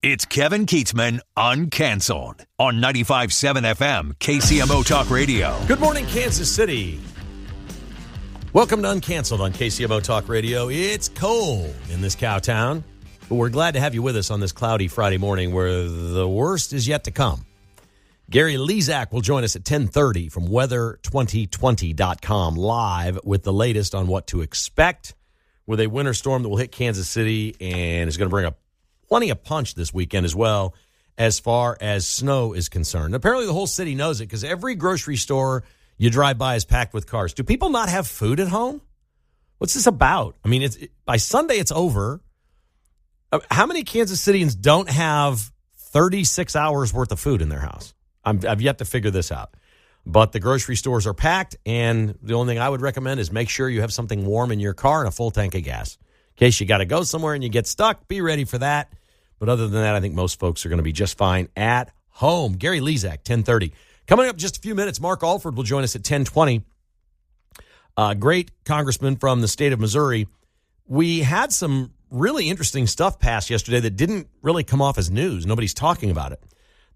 It's Kevin Kietzman, Uncanceled, on 95.7 FM, KCMO Talk Radio. Good morning, Kansas City. Welcome to Uncanceled on KCMO Talk Radio. It's cold in this cow town, but we're glad to have you with us on this cloudy Friday morning where the worst is yet to come. Gary Lezak will join us at 10:30 from weather2020.com live with the latest on what to expect with a winter storm that will hit Kansas City and is going to bring up plenty of punch this weekend as well as far as snow is concerned. Apparently the whole city knows it because every grocery store you drive by is packed with cars. Do people not have food at home? What's this about? I mean, by Sunday it's over. How many Kansas Cityans don't have 36 hours worth of food in their house? I've yet to figure this out. But the grocery stores are packed, and the only thing I would recommend is make sure you have something warm in your car and a full tank of gas. In case you got to go somewhere and you get stuck, be ready for that. But other than that, I think most folks are going to be just fine at home. Gary Lezak, 10:30. Coming up in just a few minutes, Mark Alford will join us at 10:20. Great congressman from the state of Missouri. We had some really interesting stuff passed yesterday that didn't really come off as news. Nobody's talking about it.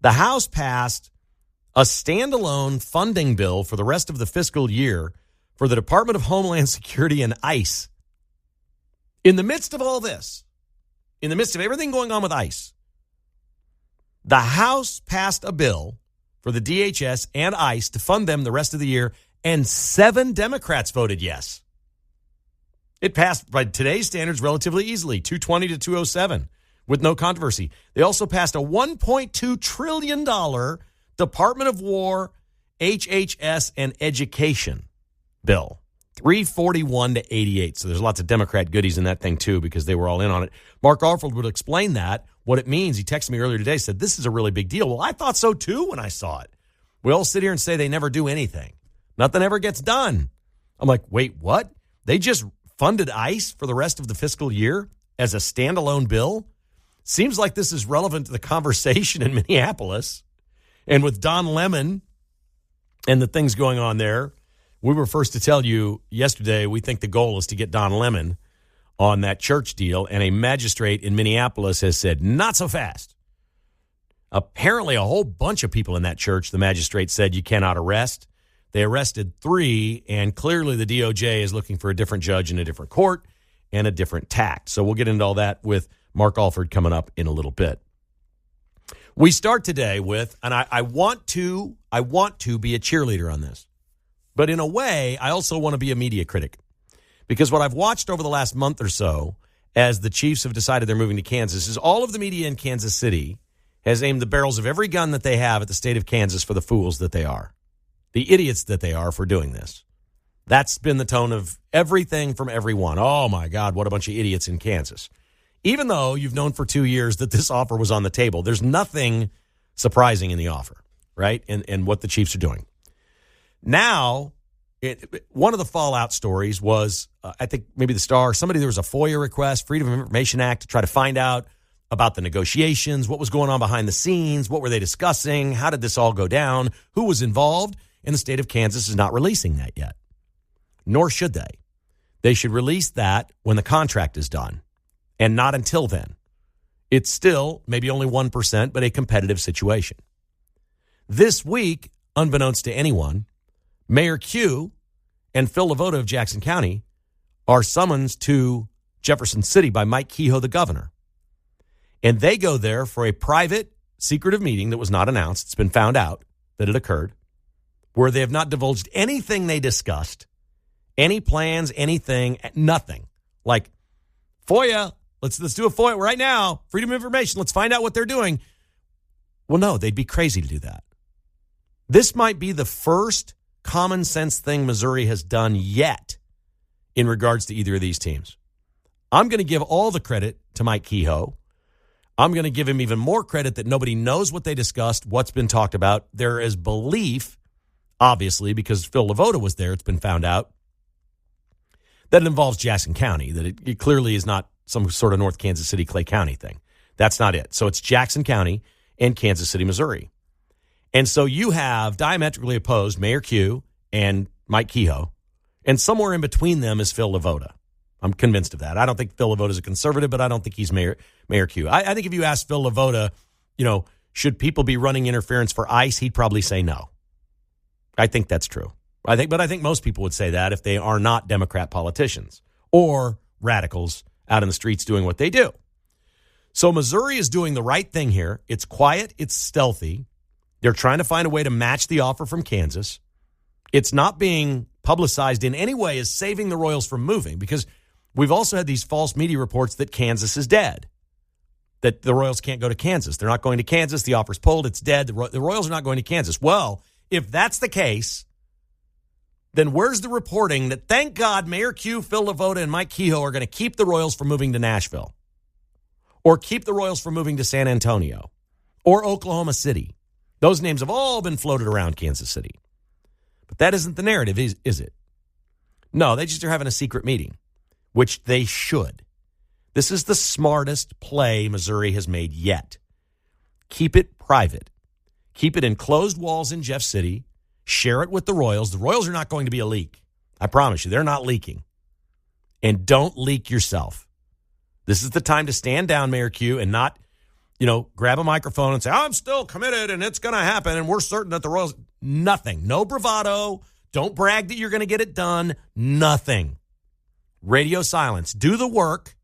The House passed a standalone funding bill for the rest of the fiscal year for the Department of Homeland Security and ICE. In the midst of all this, in the midst of everything going on with ICE, the House passed a bill for the DHS and ICE to fund them the rest of the year, and 7 Democrats voted yes. It passed by today's standards relatively easily, 220 to 207, with no controversy. They also passed a $1.2 trillion Department of War, HHS, and Education bill. 341 to 88. So there's lots of Democrat goodies in that thing, too, because they were all in on it. Mark Alford would explain that, what it means. He texted me earlier today, said, this is a really big deal. Well, I thought so, too, when I saw it. We all sit here and say they never do anything. Nothing ever gets done. I'm like, wait, what? They just funded ICE for the rest of the fiscal year as a standalone bill? Seems like this is relevant to the conversation in Minneapolis. And with Don Lemon and the things going on there, we were first to tell you yesterday we think the goal is to get Don Lemon on that church deal, and a magistrate in Minneapolis has said, not so fast. Apparently a whole bunch of people in that church, the magistrate said, you cannot arrest. They arrested 3, and clearly the DOJ is looking for a different judge in a different court and a different tact. So we'll get into all that with Mark Alford coming up in a little bit. We start today with, and I want to be a cheerleader on this. But in a way, I also want to be a media critic, because what I've watched over the last month or so as the Chiefs have decided they're moving to Kansas is all of the media in Kansas City has aimed the barrels of every gun that they have at the state of Kansas for the fools that they are, the idiots that they are for doing this. That's been the tone of everything from everyone. Oh, my God, what a bunch of idiots in Kansas. Even though you've known for 2 years that this offer was on the table, there's nothing surprising in the offer, right, and what the Chiefs are doing. Now, one of the fallout stories was, I think maybe the Star, there was a FOIA request, Freedom of Information Act, to try to find out about the negotiations, what was going on behind the scenes, what were they discussing, how did this all go down, who was involved, and the state of Kansas is not releasing that yet. Nor should they. They should release that when the contract is done, and not until then. It's still maybe only 1%, but a competitive situation. This week, unbeknownst to anyone, Mayor Q and Phil Levoto of Jackson County are summoned to Jefferson City by Mike Kehoe, the governor. And they go there for a private, secretive meeting that was not announced. It's been found out that it occurred, where they have not divulged anything they discussed, any plans, anything, nothing. Like, FOIA, let's do a FOIA right now, Freedom of Information, let's find out what they're doing. Well, no, they'd be crazy to do that. This might be the first common sense thing Missouri has done yet in regards to either of these teams. I'm going to give all the credit to Mike Kehoe. I'm going to give him even more credit that nobody knows what they discussed, what's been talked about. There is belief, obviously, because Phil Levoto was there, it's been found out, that it involves Jackson County, that it clearly is not some sort of North Kansas City, Clay County thing. That's not it. So it's Jackson County and Kansas City, Missouri. And so you have diametrically opposed Mayor Q and Mike Kehoe, and somewhere in between them is Phil Levoto. I'm convinced of that. I don't think Phil LaVota is a conservative, but I don't think he's Mayor Q. I think if you ask Phil LaVota, should people be running interference for ICE, he'd probably say no. I think that's true. I think most people would say that if they are not Democrat politicians or radicals out in the streets doing what they do. So Missouri is doing the right thing here. It's quiet. It's stealthy. They're trying to find a way to match the offer from Kansas. It's not being publicized in any way as saving the Royals from moving, because we've also had these false media reports that Kansas is dead, that the Royals can't go to Kansas. They're not going to Kansas. The offer's pulled. It's dead. The Royals are not going to Kansas. Well, if that's the case, then where's the reporting that, thank God, Mayor Q, Phil LaVota, and Mike Kehoe are going to keep the Royals from moving to Nashville, or keep the Royals from moving to San Antonio or Oklahoma City? Those names have all been floated around Kansas City. But that isn't the narrative, is it? No, they just are having a secret meeting, which they should. This is the smartest play Missouri has made yet. Keep it private. Keep it in closed walls in Jeff City. Share it with the Royals. The Royals are not going to be a leak. I promise you, they're not leaking. And don't leak yourself. This is the time to stand down, Mayor Q, and not, grab a microphone and say, I'm still committed and it's going to happen and we're certain that the Royals... Nothing. No bravado. Don't brag that you're going to get it done. Nothing. Radio silence. Do the work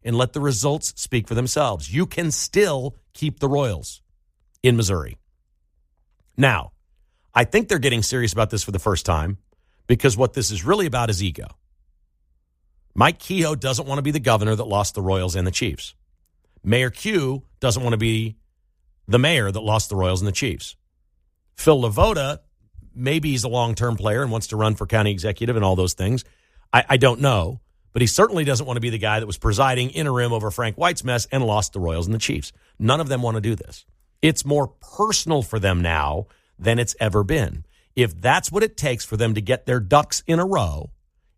and let the results speak for themselves. You can still keep the Royals in Missouri. Now, I think they're getting serious about this for the first time, because what this is really about is ego. Mike Kehoe doesn't want to be the governor that lost the Royals and the Chiefs. Mayor Q doesn't want to be the mayor that lost the Royals and the Chiefs. Phil LaVota, maybe he's a long-term player and wants to run for county executive and all those things. I don't know, but he certainly doesn't want to be the guy that was presiding interim over Frank White's mess and lost the Royals and the Chiefs. None of them want to do this. It's more personal for them now than it's ever been. If that's what it takes for them to get their ducks in a row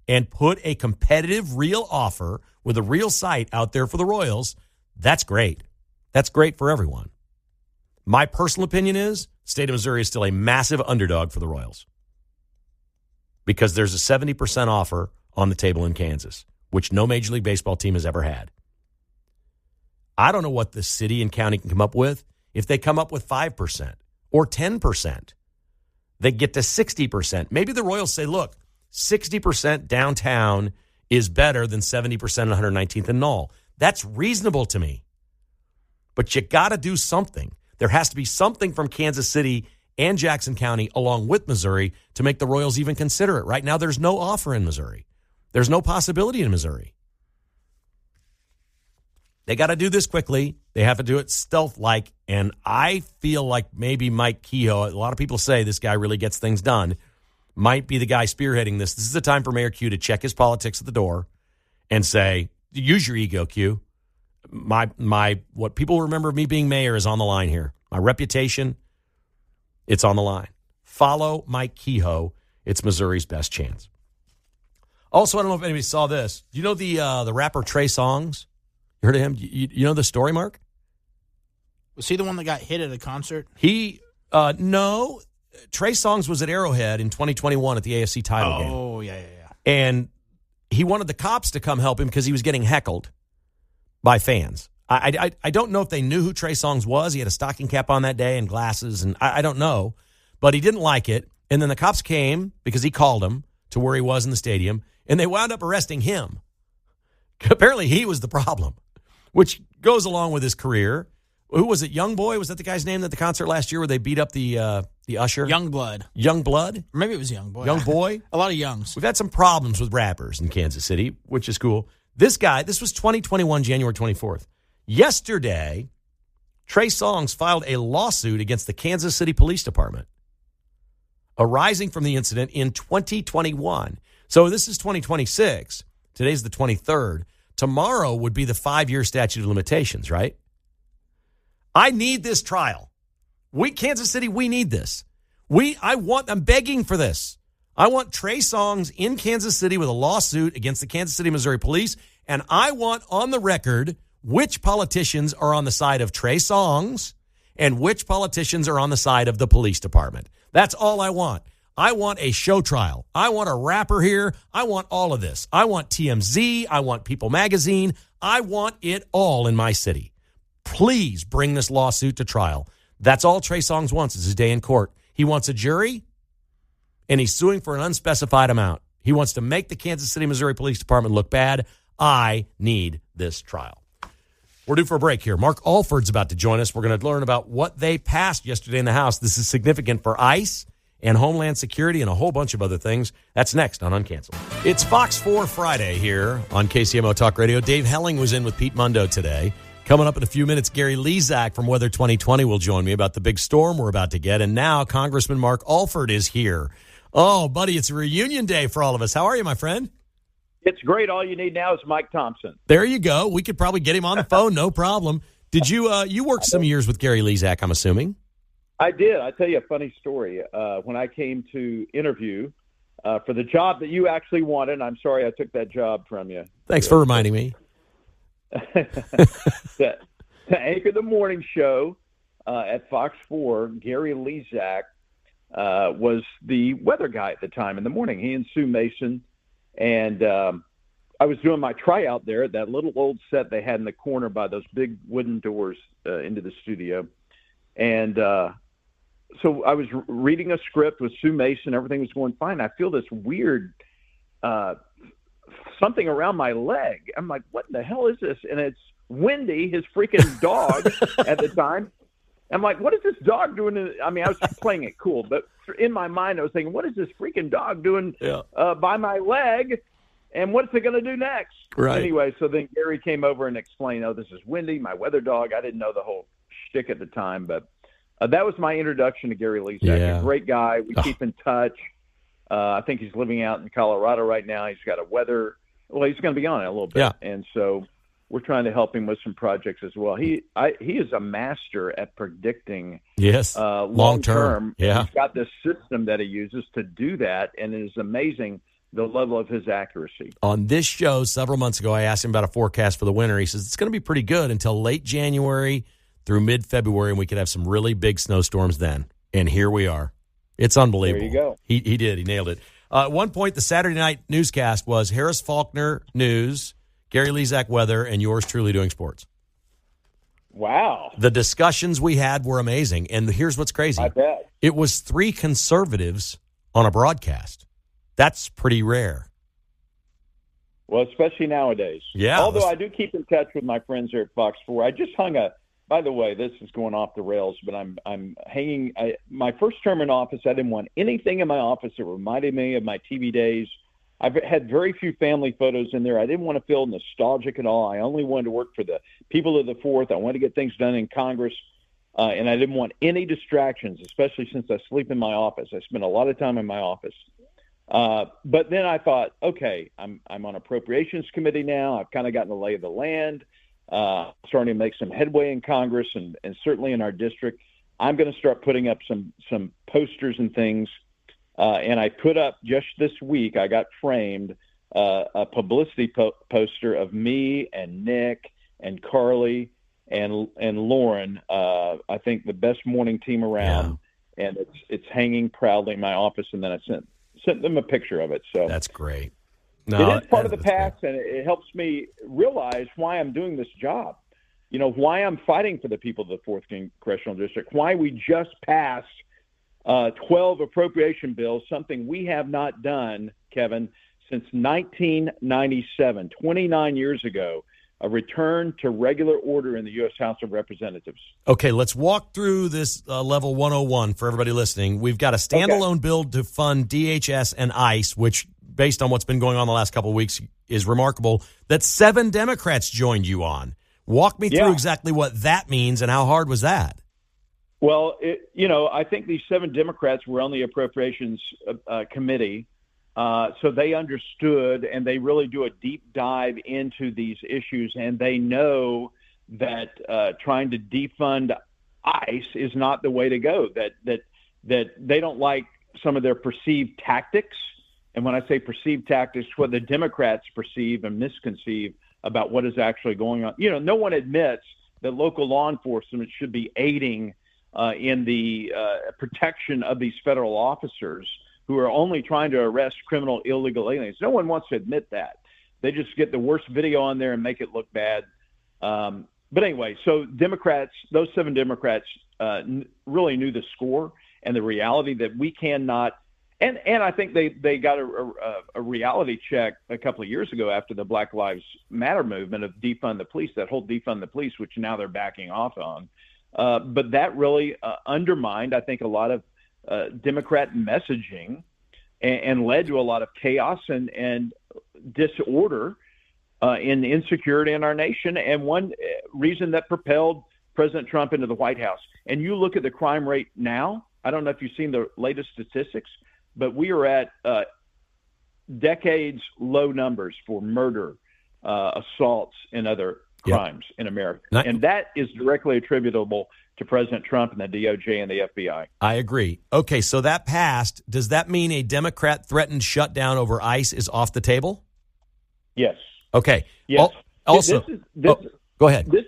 and put a competitive, real offer with a real site out there for the Royals, that's great. That's great for everyone. My personal opinion is state of Missouri is still a massive underdog for the Royals, because there's a 70% offer on the table in Kansas, which no Major League Baseball team has ever had. I don't know what the city and county can come up with. If they come up with 5% or 10%, they get to 60%. Maybe the Royals say, look, 60% downtown is better than 70% 119th and Knoll. That's reasonable to me. But you got to do something. There has to be something from Kansas City and Jackson County along with Missouri to make the Royals even consider it. Right now, there's no offer in Missouri. There's no possibility in Missouri. They got to do this quickly. They have to do it stealth-like. And I feel like maybe Mike Kehoe, a lot of people say this guy really gets things done, might be the guy spearheading this. This is the time for Mayor Q to check his politics at the door and say, use your ego, Q. My what people remember of me being mayor is on the line here. My reputation, it's on the line. Follow Mike Kehoe. It's Missouri's best chance. Also, I don't know if anybody saw this. Do you know the rapper Trey Songz? You heard of him? You know the story, Mark? Was he the one that got hit at a concert? No. Trey Songz was at Arrowhead in 2021 at the AFC title game. Oh, yeah. And he wanted the cops to come help him because he was getting heckled by fans. I don't know if they knew who Trey Songz was. He had a stocking cap on that day and glasses, and I don't know. But he didn't like it. And then the cops came because he called them to where he was in the stadium, and they wound up arresting him. Apparently he was the problem, which goes along with his career. Who was it? Young Boy? Was that the guy's name at the concert last year where they beat up the usher? Young Blood. Young Blood? Or maybe it was Young Boy. Young Boy? A lot of youngs. We've had some problems with rappers in Kansas City, which is cool. This guy, this was 2021, January 24th. Yesterday, Trey Songz filed a lawsuit against the Kansas City Police Department arising from the incident in 2021. So this is 2026. Today's the 23rd. Tomorrow would be the 5-year statute of limitations, right? I need this trial. Kansas City, we need this. I'm begging for this. I want Trey Songz in Kansas City with a lawsuit against the Kansas City, Missouri police, and I want on the record which politicians are on the side of Trey Songz and which politicians are on the side of the police department. That's all I want. I want a show trial. I want a rapper here. I want all of this. I want TMZ. I want People Magazine. I want it all in my city. Please bring this lawsuit to trial. That's all Trey Songz wants is his day in court. He wants a jury, and he's suing for an unspecified amount. He wants to make the Kansas City, Missouri Police Department look bad. I need this trial. We're due for a break here. Mark Alford's about to join us. We're going to learn about what they passed yesterday in the House. This is significant for ICE and Homeland Security and a whole bunch of other things. That's next on Uncanceled. It's Fox 4 Friday here on KCMO Talk Radio. Dave Helling was in with Pete Mundo today. Coming up in a few minutes, Gary Lezak from Weather 2020 will join me about the big storm we're about to get. And now Congressman Mark Alford is here. Oh, buddy, it's a reunion day for all of us. How are you, my friend? It's great. All you need now is Mike Thompson. There you go. We could probably get him on the phone, no problem. Did you worked some years with Gary Lezak, I'm assuming? I did. I'll tell you a funny story. When I came to interview for the job that you actually wanted, I'm sorry I took that job from you. Thanks for reminding me. to anchor the morning show at Fox 4, Gary Lezak was the weather guy at the time in the morning. He and Sue Mason. And I was doing my tryout there at that little old set they had in the corner by those big wooden doors into the studio. And so I was reading a script with Sue Mason. Everything was going fine. I feel this weird something around my leg. I'm like, what the hell is this? And it's Wendy, his freaking dog at the time. I'm like, what is this dog doing? I mean, I was playing it cool, but in my mind, I was thinking, what is this freaking dog doing by my leg? And what's it going to do next? Right. Anyway, so then Gary came over and explained, oh, this is Wendy, my weather dog. I didn't know the whole shtick at the time, but that was my introduction to Gary Lezak. Yeah. A great guy. We keep in touch. I think he's living out in Colorado right now. He's got he's going to be on it a little bit. Yeah. And so we're trying to help him with some projects as well. He is a master at predicting long term. Yeah. He's got this system that he uses to do that, and it is amazing the level of his accuracy. On this show several months ago, I asked him about a forecast for the winter. He says it's going to be pretty good until late January through mid-February, and we could have some really big snowstorms then. And here we are. It's unbelievable. There you go. He did. He nailed it. At one point, the Saturday night newscast was Harris Faulkner News, Gary Lezak Weather, and yours truly doing sports. Wow. The discussions we had were amazing. And here's what's crazy. I bet. It was 3 conservatives on a broadcast. That's pretty rare. Well, especially nowadays. Yeah. Although I do keep in touch with my friends here at Fox 4. I just hung by the way, this is going off the rails, but I'm hanging. My first term in office, I didn't want anything in my office that reminded me of my TV days. I've had very few family photos in there. I didn't want to feel nostalgic at all. I only wanted to work for the people of the Fourth. I wanted to get things done in Congress, and I didn't want any distractions, especially since I sleep in my office. I spend a lot of time in my office. But then I thought, okay, I'm on Appropriations Committee now. I've kind of gotten the lay of the land. Starting to make some headway in Congress and certainly in our district. I'm going to start putting up some posters and things. And I put up just this week, I got framed a publicity poster of me and Nick and Carly and Lauren. I think the best morning team around. Yeah. And it's hanging proudly in my office. And then I sent them a picture of it. So that's great. No, it is part of the past, and it helps me realize why I'm doing this job. You know, why I'm fighting for the people of the 4th Congressional District, why we just passed 12 appropriation bills, something we have not done, Kevin, since 1997, 29 years ago, a return to regular order in the U.S. House of Representatives. Okay, let's walk through this level 101 for everybody listening. We've got a standalone bill to fund DHS and ICE, which based on what's been going on the last couple of weeks, is remarkable, that 7 Democrats joined you on. Walk me through exactly what that means and how hard was that? Well, I think these 7 Democrats were on the Appropriations Committee, so they understood, and they really do a deep dive into these issues, and they know that trying to defund ICE is not the way to go, that they don't like some of their perceived tactics. And when I say perceived tactics, what the Democrats perceive and misconceive about what is actually going on. You know, no one admits that local law enforcement should be aiding in the protection of these federal officers who are only trying to arrest criminal illegal aliens. No one wants to admit that. They just get the worst video on there and make it look bad. But anyway, so Democrats, those 7 Democrats really knew the score and the reality that we cannot. And I think they got a reality check a couple of years ago after the Black Lives Matter movement of defund the police, that whole defund the police, which now they're backing off on. But that really undermined, I think, a lot of Democrat messaging and led to a lot of chaos and disorder and insecurity in our nation. And one reason that propelled President Trump into the White House. And you look at the crime rate now, I don't know if you've seen the latest statistics, but we are at decades low numbers for murder, assaults, and other crimes in America. And that is directly attributable to President Trump and the DOJ and the FBI. I agree. Okay, so that passed. Does that mean a Democrat-threatened shutdown over ICE is off the table? Yes. Okay. Yes. Also, go ahead. This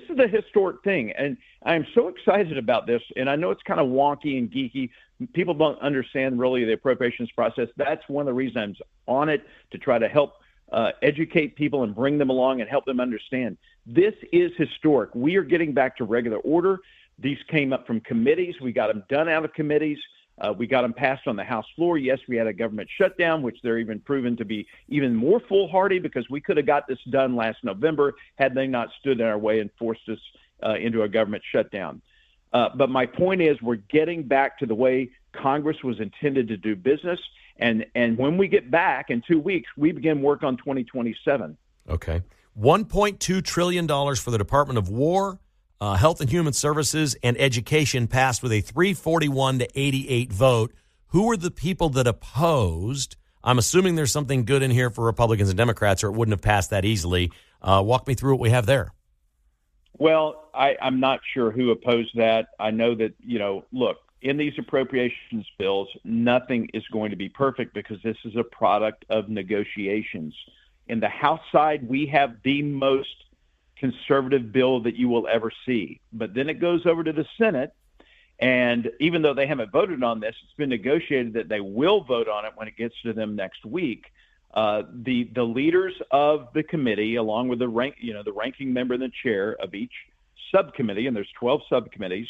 is the historic thing, and I'm so excited about this. And I know it's kind of wonky and geeky. People don't understand really the appropriations process. That's one of the reasons I'm on it, to try to help educate people and bring them along and help them understand. This is historic. We are getting back to regular order. These came up from committees. We got them done out of committees. We got them passed on the House floor. Yes, we had a government shutdown, which they're even proven to be even more foolhardy, because we could have got this done last November had they not stood in our way and forced us into a government shutdown. But my point is, we're getting back to the way Congress was intended to do business. And when we get back in 2 weeks, we begin work on 2027. Okay. $1.2 trillion for the Department of War, Health and Human Services, and Education passed with a 341 to 88 vote. Who were the people that opposed? I'm assuming there's something good in here for Republicans and Democrats, or it wouldn't have passed that easily. Walk me through what we have there. Well, I'm not sure who opposed that. I know that, look, in these appropriations bills, nothing is going to be perfect because this is a product of negotiations. In the House side, we have the most conservative bill that you will ever see. But then it goes over to the Senate, and even though they haven't voted on this, it's been negotiated that they will vote on it when it gets to them next week. The leaders of the committee, along with the ranking member and the chair of each subcommittee, and there's 12 subcommittees,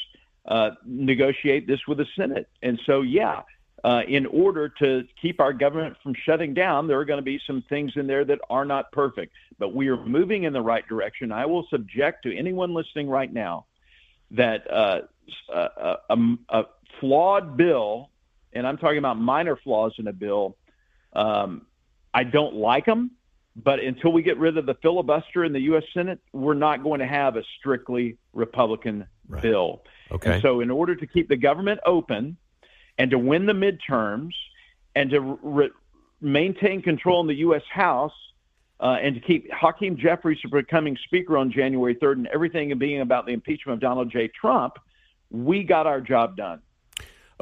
negotiate this with the Senate. And so, in order to keep our government from shutting down, there are going to be some things in there that are not perfect, but we are moving in the right direction. I will subject to anyone listening right now that a flawed bill, and I'm talking about minor flaws in a bill, I don't like them, but until we get rid of the filibuster in the U.S. Senate, we're not going to have a strictly Republican bill. Okay. And so in order to keep the government open and to win the midterms and to maintain control in the U.S. House and to keep Hakeem Jeffries from becoming Speaker on January 3rd and everything being about the impeachment of Donald J. Trump, we got our job done.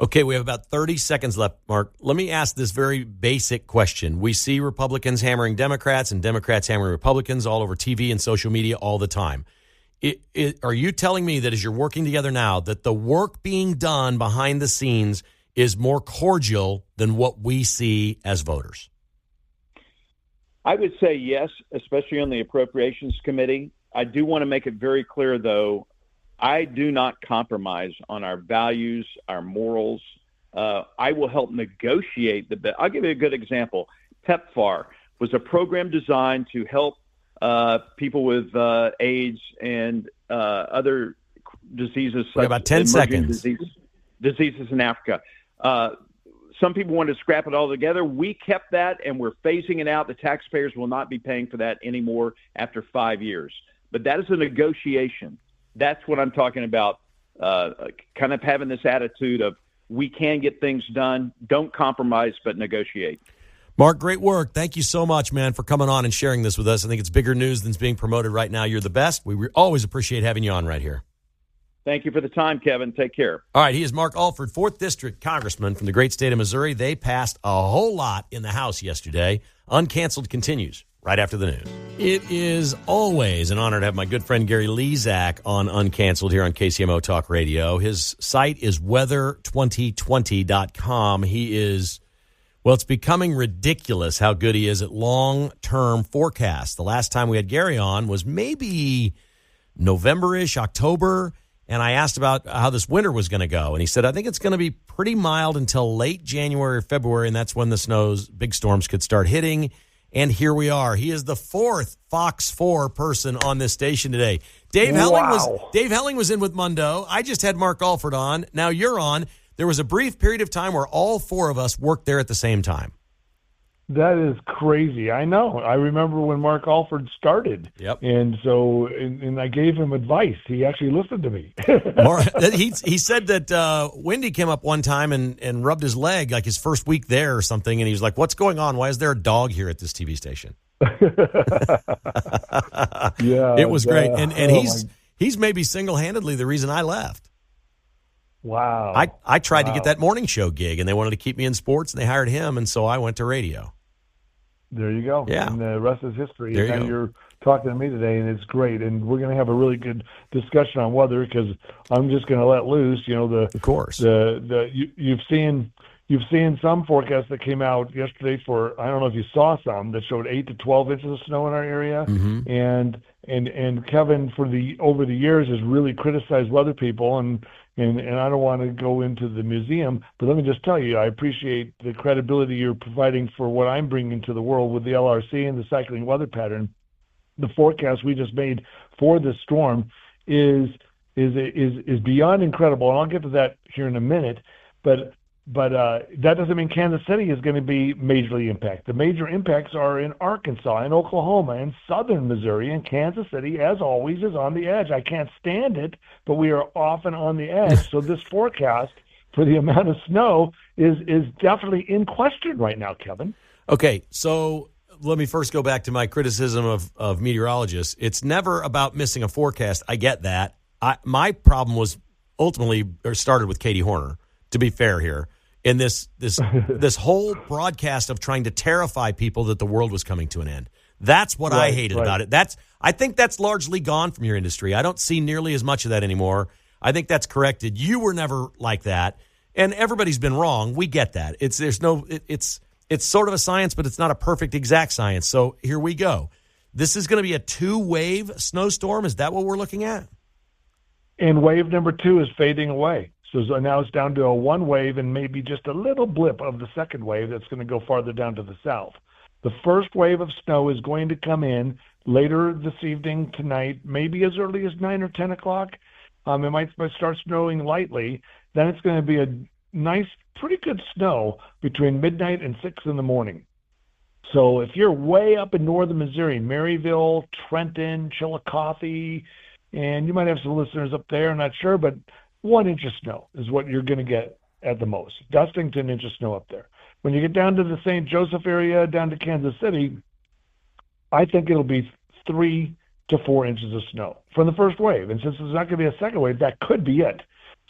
Okay, we have about 30 seconds left, Mark. Let me ask this very basic question. We see Republicans hammering Democrats and Democrats hammering Republicans all over TV and social media all the time. Are you telling me that as you're working together now, that the work being done behind the scenes is more cordial than what we see as voters? I would say yes, especially on the Appropriations Committee. I do want to make it very clear, though, I do not compromise on our values, our morals. I will help negotiate the bill. I'll give you a good example. PEPFAR was a program designed to help people with AIDS and other diseases. We have about 10 seconds. Diseases in Africa. Some people wanted to scrap it all together. We kept that, and we're phasing it out. The taxpayers will not be paying for that anymore after 5 years. But that is a negotiation. That's what I'm talking about, kind of having this attitude of we can get things done, don't compromise, but negotiate. Mark, great work. Thank you so much, man, for coming on and sharing this with us. I think it's bigger news than's being promoted right now. You're the best. We always appreciate having you on right here. Thank you for the time, Kevin. Take care. All right, he is Mark Alford, 4th District Congressman from the great state of Missouri. They passed a whole lot in the House yesterday. Uncanceled continues. right after the news. It is always an honor to have my good friend Gary Lezak on Uncanceled here on KCMO Talk Radio. His site is weather2020.com. He is, well, it's becoming ridiculous how good he is at long-term forecasts. The last time we had Gary on was maybe November-ish, October, and I asked about how this winter was going to go. And he said, I think it's going to be pretty mild until late January or February, and that's when the big storms could start hitting. And here we are. He is the fourth Fox 4 person on this station today. Dave Helling was in with Mundo. I just had Mark Alford on. Now you're on. There was a brief period of time where all four of us worked there at the same time. That is crazy. I know. I remember when Mark Alford started. Yep. And so, and I gave him advice. He actually listened to me. He said that Wendy came up one time and rubbed his leg, like his first week there or something, and he was like, what's going on? Why is there a dog here at this TV station? Yeah. It was great. And he's maybe single-handedly the reason I left. Wow. I tried to get that morning show gig, and they wanted to keep me in sports, and they hired him, and so I went to radio. There you go. Yeah. And the rest is history. There you and go. You're talking to me today, and it's great. And we're going to have a really good discussion on weather because I'm just going to let loose. You know, Of course. You've seen some forecasts that came out yesterday for, I don't know if you saw some that showed 8 to 12 inches of snow in our area. Mm-hmm. And Kevin over the years has really criticized weather people and I don't want to go into the museum, but let me just tell you, I appreciate the credibility you're providing for what I'm bringing to the world with the LRC and the cycling weather pattern. The forecast we just made for this storm is beyond incredible, and I'll get to that here in a minute. But that doesn't mean Kansas City is going to be majorly impacted. The major impacts are in Arkansas, in Oklahoma, in southern Missouri, and Kansas City, as always, is on the edge. I can't stand it, but we are often on the edge. So this forecast for the amount of snow is definitely in question right now, Kevin. Okay, so let me first go back to my criticism of meteorologists. It's never about missing a forecast. I get that. My problem was started with Katie Horner, to be fair here. In this whole broadcast of trying to terrify people that the world was coming to an end. That's what I hated about it. I think that's largely gone from your industry. I don't see nearly as much of that anymore. I think that's corrected. You were never like that, and everybody's been wrong. We get that. It's sort of a science, but it's not a perfect exact science. So here we go. This is going to be a 2-wave snowstorm. Is that what we're looking at? And wave number 2 is fading away. So now it's down to a 1 wave and maybe just a little blip of the second wave that's going to go farther down to the south. The first wave of snow is going to come in later this evening, tonight, maybe as early as 9 or 10 o'clock. It might start snowing lightly. Then it's going to be a nice, pretty good snow between midnight and 6 in the morning. So if you're way up in northern Missouri, Maryville, Trenton, Chillicothe, and you might have some listeners up there, I'm not sure, but 1 inch of snow is what you're going to get at the most. Dusting to 1 inch of snow up there. When you get down to the St. Joseph area, down to Kansas City, I think it'll be 3 to 4 inches of snow from the first wave. And since there's not going to be a second wave, that could be it.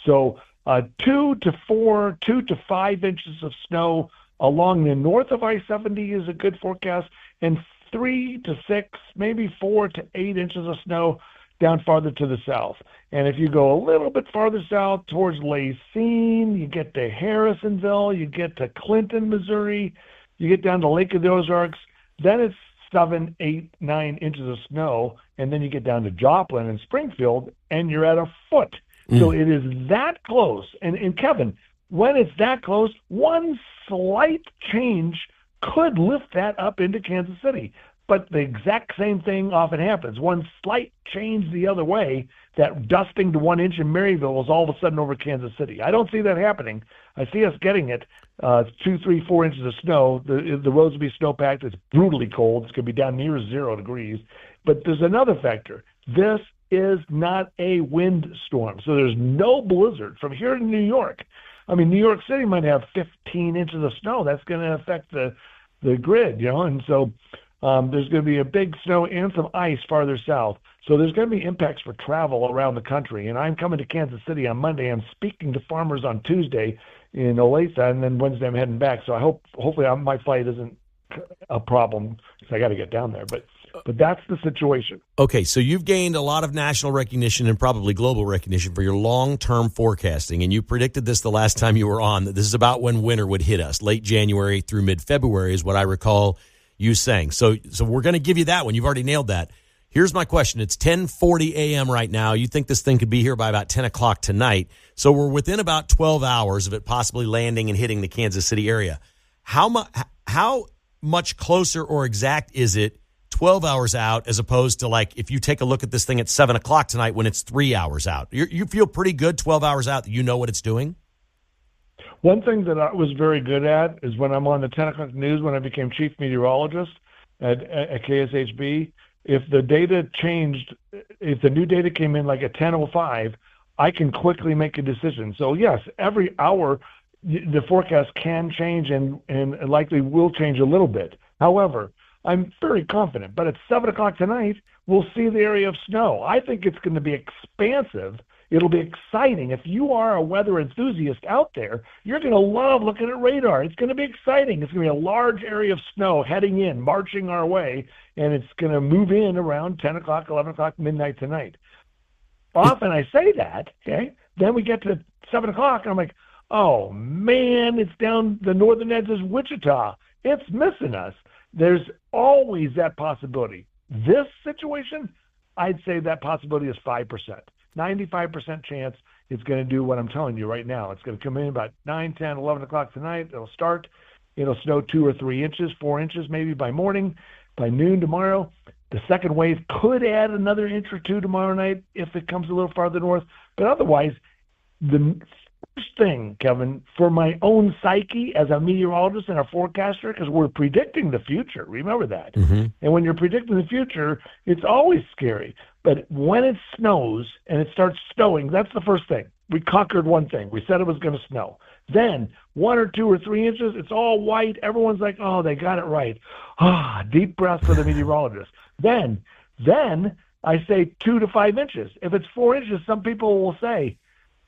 So 2 to 5 inches of snow along the north of I-70 is a good forecast, and 3 to 6, maybe 4 to 8 inches of snow down farther to the south. And if you go a little bit farther south towards Lacine, you get to Harrisonville, you get to Clinton, Missouri, you get down to Lake of the Ozarks, then it's 7, 8, 9 inches of snow, and then you get down to Joplin and Springfield, and you're at a foot. So it is that close. And Kevin, when it's that close, one slight change could lift that up into Kansas City. But the exact same thing often happens. One slight change the other way, that dusting to 1 inch in Maryville is all of a sudden over Kansas City. I don't see that happening. I see us getting it, 2, 3, 4 inches of snow. The roads will be snow-packed. It's brutally cold. It's going to be down near 0 degrees. But there's another factor. This is not a wind storm. So there's no blizzard from here to New York. I mean, New York City might have 15 inches of snow. That's going to affect the grid, and so there's going to be a big snow and some ice farther south. So there's going to be impacts for travel around the country. And I'm coming to Kansas City on Monday. I'm speaking to farmers on Tuesday in Olathe, and then Wednesday I'm heading back. So hopefully my flight isn't a problem because I got to get down there. But that's the situation. Okay, so you've gained a lot of national recognition and probably global recognition for your long-term forecasting, and you predicted this the last time you were on, that this is about when winter would hit us. Late January through mid-February is what I recall you saying. So we're going to give you that one. You've already nailed that. Here's my question. It's 10:40 a.m. right now. You think this thing could be here by about 10 o'clock tonight. So we're within about 12 hours of it possibly landing and hitting the Kansas City area. How much closer or exact is it 12 hours out as opposed to, like, if you take a look at this thing at 7 o'clock tonight when it's 3 hours out? You feel pretty good 12 hours out that you know what it's doing? One thing that I was very good at is when I'm on the 10 o'clock news, when I became chief meteorologist at KSHB, if the data changed, if the new data came in like at 10:05, I can quickly make a decision. So, yes, every hour the forecast can change and likely will change a little bit. However, I'm very confident. But at 7 o'clock tonight, we'll see the area of snow. I think it's going to be expansive. It'll be exciting. If you are a weather enthusiast out there, you're going to love looking at radar. It's going to be exciting. It's going to be a large area of snow heading in, marching our way, and it's going to move in around 10 o'clock, 11 o'clock, midnight tonight. Often I say that, okay? Then we get to 7 o'clock, and I'm like, oh, man, it's down the northern edge of Wichita. It's missing us. There's always that possibility. This situation, I'd say that possibility is 5%. 95% chance it's going to do what I'm telling you right now. It's going to come in about 9, 10, 11 o'clock tonight. It'll start. It'll snow 2 or 3 inches, 4 inches maybe by morning. By noon tomorrow, the second wave could add another inch or 2 tomorrow night if it comes a little farther north. But otherwise, the first thing, Kevin, for my own psyche as a meteorologist and a forecaster, because we're predicting the future. Remember that. Mm-hmm. And when you're predicting the future, it's always scary. But when it snows and it starts snowing, that's the first thing. We conquered one thing. We said it was going to snow. Then 1 or 2 or 3 inches, it's all white. Everyone's like, oh, they got it right. Deep breath for the meteorologist. Then I say 2 to 5 inches. If it's 4 inches, some people will say,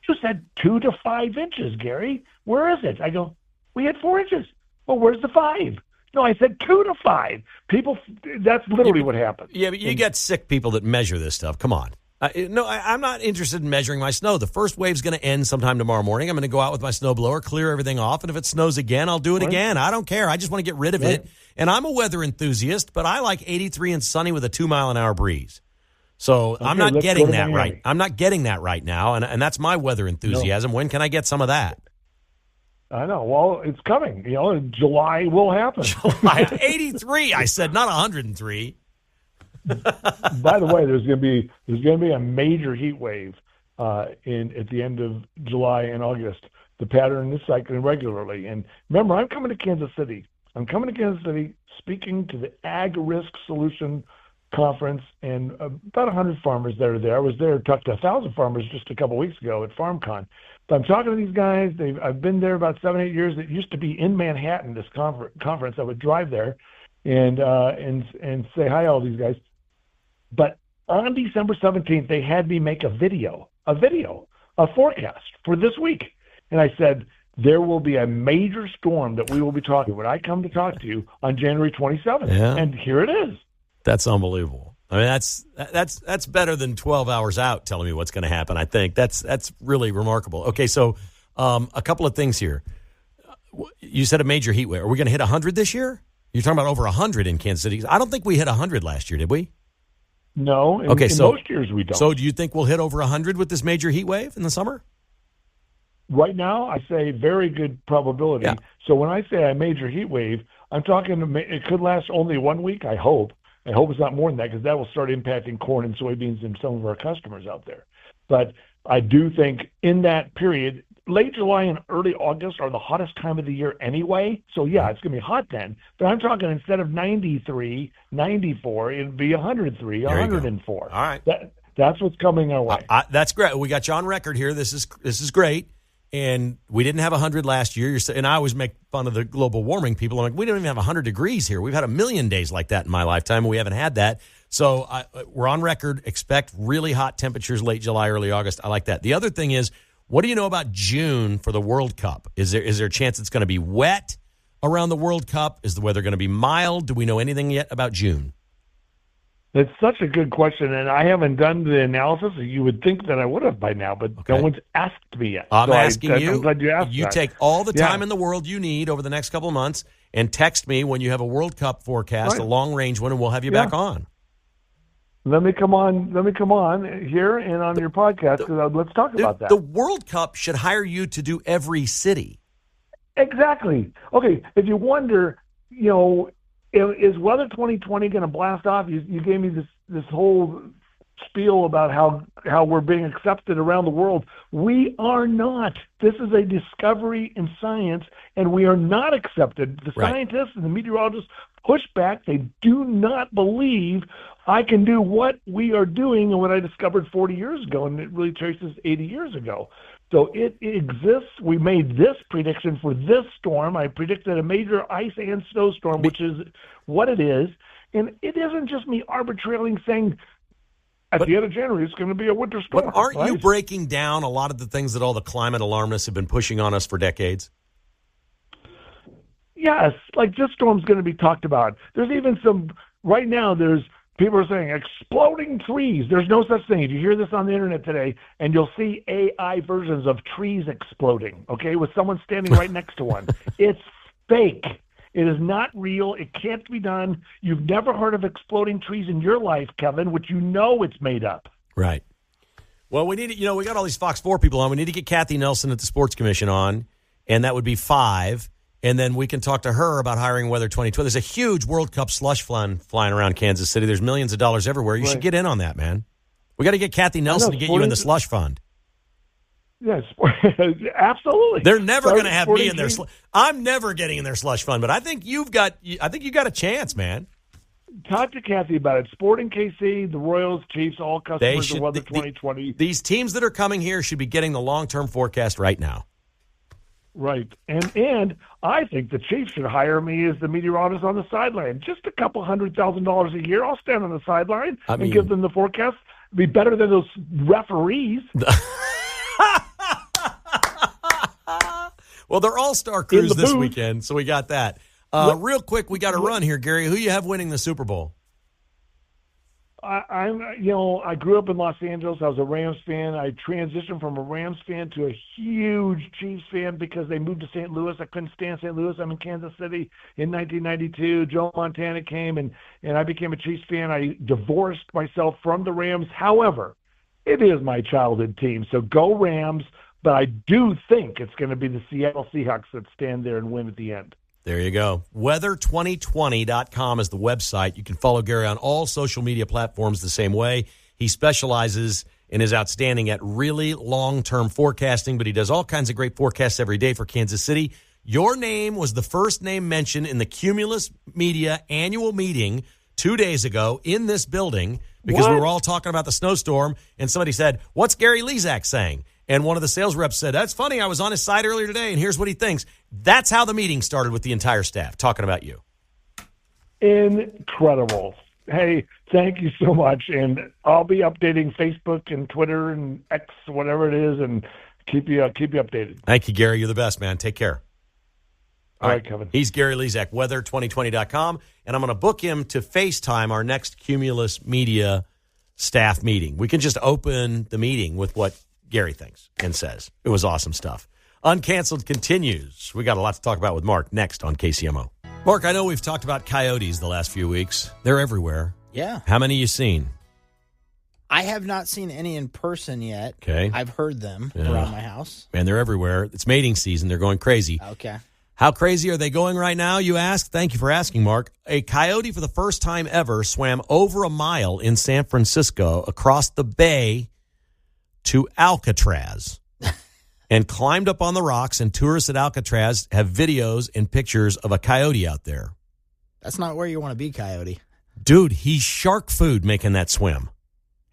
you said 2 to 5 inches, Gary. Where is it? I go, we had 4 inches. Well, where's the 5? No, I said 2 to 5. People, that's literally what happens. Yeah, but you get sick people that measure this stuff. Come on. I'm not interested in measuring my snow. The first wave's going to end sometime tomorrow morning. I'm going to go out with my snowblower, clear everything off, and if it snows again, I'll do it again. I don't care. I just want to get rid of it. And I'm a weather enthusiast, but I like 83 and sunny with a 2-mile-an-hour breeze. So I'm not getting that right. I'm not getting that right now, and that's my weather enthusiasm. No. When can I get some of that? I know. Well, it's coming. July will happen. July 83. I said not 103. By the way, there's going to be a major heat wave at the end of July and August. The pattern is cycling regularly. And remember, I'm coming to Kansas City. I'm coming to Kansas City speaking to the Ag Risk Solution Conference, and about 100 farmers that are there. I was there, talked to 1,000 farmers just a couple of weeks ago at FarmCon. But I'm talking to these guys. I've been there about 7, 8 years. It used to be in Manhattan, this conference. I would drive there and say hi to all these guys. But on December 17th, they had me make a forecast for this week. And I said, there will be a major storm that we will be talking when I come to talk to you on January 27th. Yeah. And here it is. That's unbelievable. I mean, that's better than 12 hours out telling me what's going to happen, I think. That's really remarkable. Okay, so a couple of things here. You said a major heat wave. Are we going to hit 100 this year? You're talking about over 100 in Kansas City. I don't think we hit 100 last year, did we? No. In most years we don't. So do you think we'll hit over 100 with this major heat wave in the summer? Right now, I say very good probability. Yeah. So when I say a major heat wave, I'm talking it could last only 1 week, I hope. I hope it's not more than that, because that will start impacting corn and soybeans and some of our customers out there. But I do think in that period, late July and early August are the hottest time of the year anyway. So, yeah, it's going to be hot then. But I'm talking instead of 93, 94, it'd be 103, 104. All right. That's what's coming our way. That's great. We got you on record here. This is great. And we didn't have 100 last year. And I always make fun of the global warming people. I'm like, we don't even have 100 degrees here. We've had 1 million days like that in my lifetime, and we haven't had that. So we're on record. Expect really hot temperatures late July, early August. I like that. The other thing is, what do you know about June for the World Cup? Is there a chance it's going to be wet? around the World Cup? Is the weather going to be mild? Do we know anything yet about June? It's such a good question, and I haven't done the analysis. You would think that I would have by now, but no one's asked me yet. I'm asking you. I'm glad you asked You that. take all the time in the world you need over the next couple of months and text me when you have a World Cup forecast, a long-range one, and we'll have you back on. Let me come on here and on your podcast because let's talk about that. The World Cup should hire you to do every city. Exactly. Okay, if you wonder, is Weather 2020 going to blast off? You gave me this whole spiel about how we're being accepted around the world. We are not. This is a discovery in science, and we are not accepted. The scientists and the meteorologists push back. They do not believe I can do what we are doing and what I discovered 40 years ago, and it really traces 80 years ago. So it exists. We made this prediction for this storm. I predicted a major ice and snowstorm, which is what it is. And it isn't just me arbitrarily saying at the end of January it's going to be a winter storm. But aren't you breaking down a lot of the things that all the climate alarmists have been pushing on us for decades? Yes, like this storm's going to be talked about. There's even right now people are saying exploding trees. There's no such thing. If you hear this on the internet today, and you'll see AI versions of trees exploding, okay, with someone standing right next to one. It's fake. It is not real. It can't be done. You've never heard of exploding trees in your life, Kevin, which it's made up. Right. Well, we need we got all these Fox 4 people on. We need to get Kathy Nelson at the Sports Commission on, and that would be 5. And then we can talk to her about hiring Weather 2020. There's a huge World Cup slush flying around Kansas City. There's millions of dollars everywhere. You should get in on that, man. We got to get Kathy Nelson to get you in the slush fund. Yes, absolutely. They're never going to have me in their I'm never getting in their slush fund, but I think you got a chance, man. Talk to Kathy about it. Sporting KC, the Royals, Chiefs, all customers of Weather 2020. These teams that are coming here should be getting the long-term forecast right now. Right. And I think the Chiefs should hire me as the meteorologist on the sideline. Just a couple $100,000 a year. I'll stand on the sideline and give them the forecast. It'd be better than those referees. Well, they're all-star crews this weekend, so we got that. Real quick, we got to run here, Gary. Who you have winning the Super Bowl? I grew up in Los Angeles. I was a Rams fan. I transitioned from a Rams fan to a huge Chiefs fan because they moved to St. Louis. I couldn't stand St. Louis. I'm in Kansas City in 1992. Joe Montana came, and I became a Chiefs fan. I divorced myself from the Rams. However, it is my childhood team, so go Rams. But I do think it's going to be the Seattle Seahawks that stand there and win at the end. There you go. Weather2020.com is the website. You can follow Gary on all social media platforms the same way. He specializes and is outstanding at really long-term forecasting, but he does all kinds of great forecasts every day for Kansas City. Your name was the first name mentioned in the Cumulus Media annual meeting 2 days ago in this building because we were all talking about the snowstorm, and somebody said, "What's Gary Lezak saying?" And one of the sales reps said, "That's funny. I was on his site earlier today, and here's what he thinks." That's how the meeting started with the entire staff, talking about you. Incredible. Hey, thank you so much. And I'll be updating Facebook and Twitter and X, whatever it is, and keep you updated. Thank you, Gary. You're the best, man. Take care. All right, Kevin. He's Gary Lezak, weather2020.com, and I'm going to book him to FaceTime our next Cumulus Media staff meeting. We can just open the meeting with what Gary thinks and says. It was awesome stuff. Uncanceled continues. We got a lot to talk about with Mark next on KCMO. Mark, I know we've talked about coyotes the last few weeks. They're everywhere. Yeah. How many you seen? I have not seen any in person yet. Okay. I've heard them around my house. Man, they're everywhere. It's mating season. They're going crazy. Okay. How crazy are they going right now, you ask? Thank you for asking, Mark. A coyote for the first time ever swam over a mile in San Francisco across the bay to Alcatraz and climbed up on the rocks, and tourists at Alcatraz have videos and pictures of a coyote out there. That's not where you want to be, coyote. Dude, he's shark food making that swim.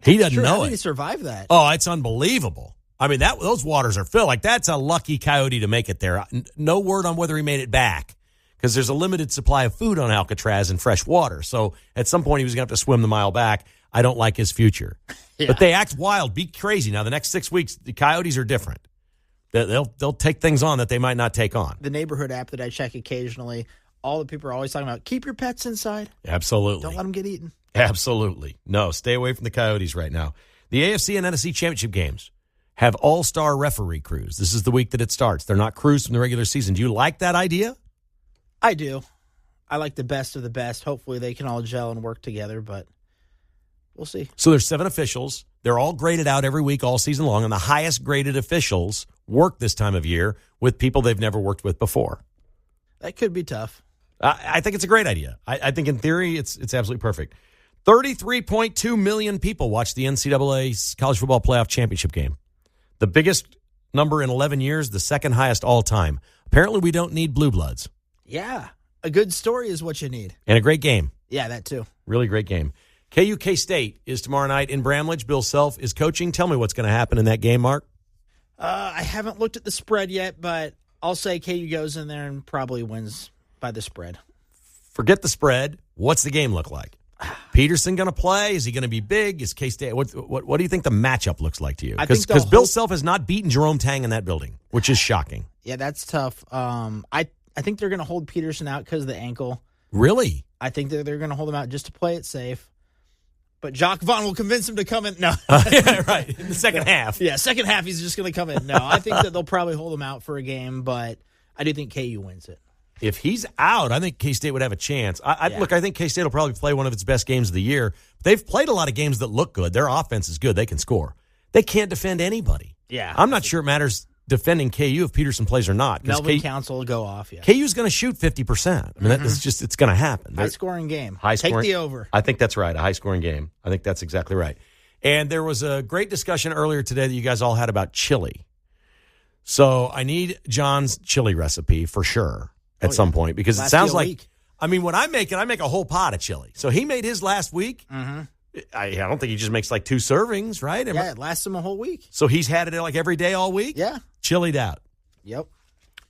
He doesn't know How it. did he survive that? Oh, it's unbelievable. I mean, those waters are filled. Like, that's a lucky coyote to make it there. No word on whether he made it back because there's a limited supply of food on Alcatraz and fresh water. So at some point he was going to have to swim the mile back. I don't like his future. Yeah. But they act wild, be crazy. Now, the next 6 weeks, the coyotes are different. They'll take things on that they might not take on. The neighborhood app that I check occasionally, all the people are always talking about, keep your pets inside. Absolutely. Don't let them get eaten. Absolutely. No, stay away from the Coyotes right now. The AFC and NFC championship games have all-star referee crews. This is the week that it starts. They're not crews from the regular season. Do you like that idea? I do. I like the best of the best. Hopefully they can all gel and work together, but we'll see. So there's 7 officials. They're all graded out every week all season long, and the highest graded officials work this time of year with people they've never worked with before. That could be tough. I think it's a great idea. I think in theory it's absolutely perfect. 33.2 million people watched the NCAA College Football Playoff Championship game. The biggest number in 11 years, the second highest all time. Apparently we don't need blue bloods. Yeah. A good story is what you need. And a great game. Yeah, that too. Really great game. KU K-State is tomorrow night in Bramlage. Bill Self is coaching. Tell me what's going to happen in that game, Mark. I haven't looked at the spread yet, but I'll say KU goes in there and probably wins by the spread. Forget the spread. What's the game look like? Peterson going to play? Is he going to be big? Is K-State? What do you think the matchup looks like to you? Because Bill Self has not beaten Jerome Tang in that building, which is shocking. Yeah, that's tough. I think they're going to hold Peterson out because of the ankle. Really? I think that they're going to hold him out just to play it safe. But Jacques Vaughn will convince him to come in. No. Yeah, right. In the second half. Yeah, second half he's just going to come in. No, I think that they'll probably hold him out for a game, but I do think KU wins it. If he's out, I think K-State would have a chance. Look, I think K-State will probably play one of its best games of the year. They've played a lot of games that look good. Their offense is good. They can score. They can't defend anybody. Yeah. I'm not sure it matters defending KU if Peterson plays or not. Melvin Council will go off, yeah. KU's going to shoot 50%. I mean, that's just, it's going to happen. High-scoring game. Take the over. I think that's right, a high-scoring game. I think that's exactly right. And there was a great discussion earlier today that you guys all had about chili. So I need John's chili recipe for sure at some point because it sounds like, I mean, when I make a whole pot of chili. So he made his last week. Mm-hmm. I don't think he just makes like 2 servings, right? Yeah, it lasts him a whole week. So he's had it like every day all week? Yeah. Chilied out. Yep.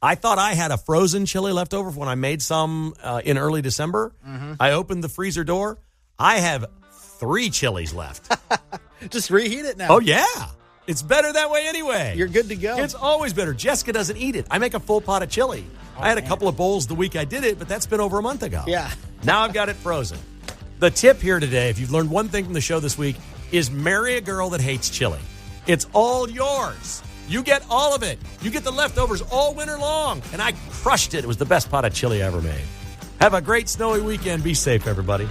I thought I had a frozen chili left over when I made some in early December. Mm-hmm. I opened the freezer door. I have 3 chilies left. Just reheat it now. Oh, yeah. It's better that way anyway. You're good to go. It's always better. Jessica doesn't eat it. I make a full pot of chili. I had a couple of bowls the week I did it, but that's been over a month ago. Yeah. Now I've got it frozen. The tip here today, if you've learned one thing from the show this week, is marry a girl that hates chili. It's all yours. You get all of it. You get the leftovers all winter long. And I crushed it. It was the best pot of chili I ever made. Have a great snowy weekend. Be safe, everybody.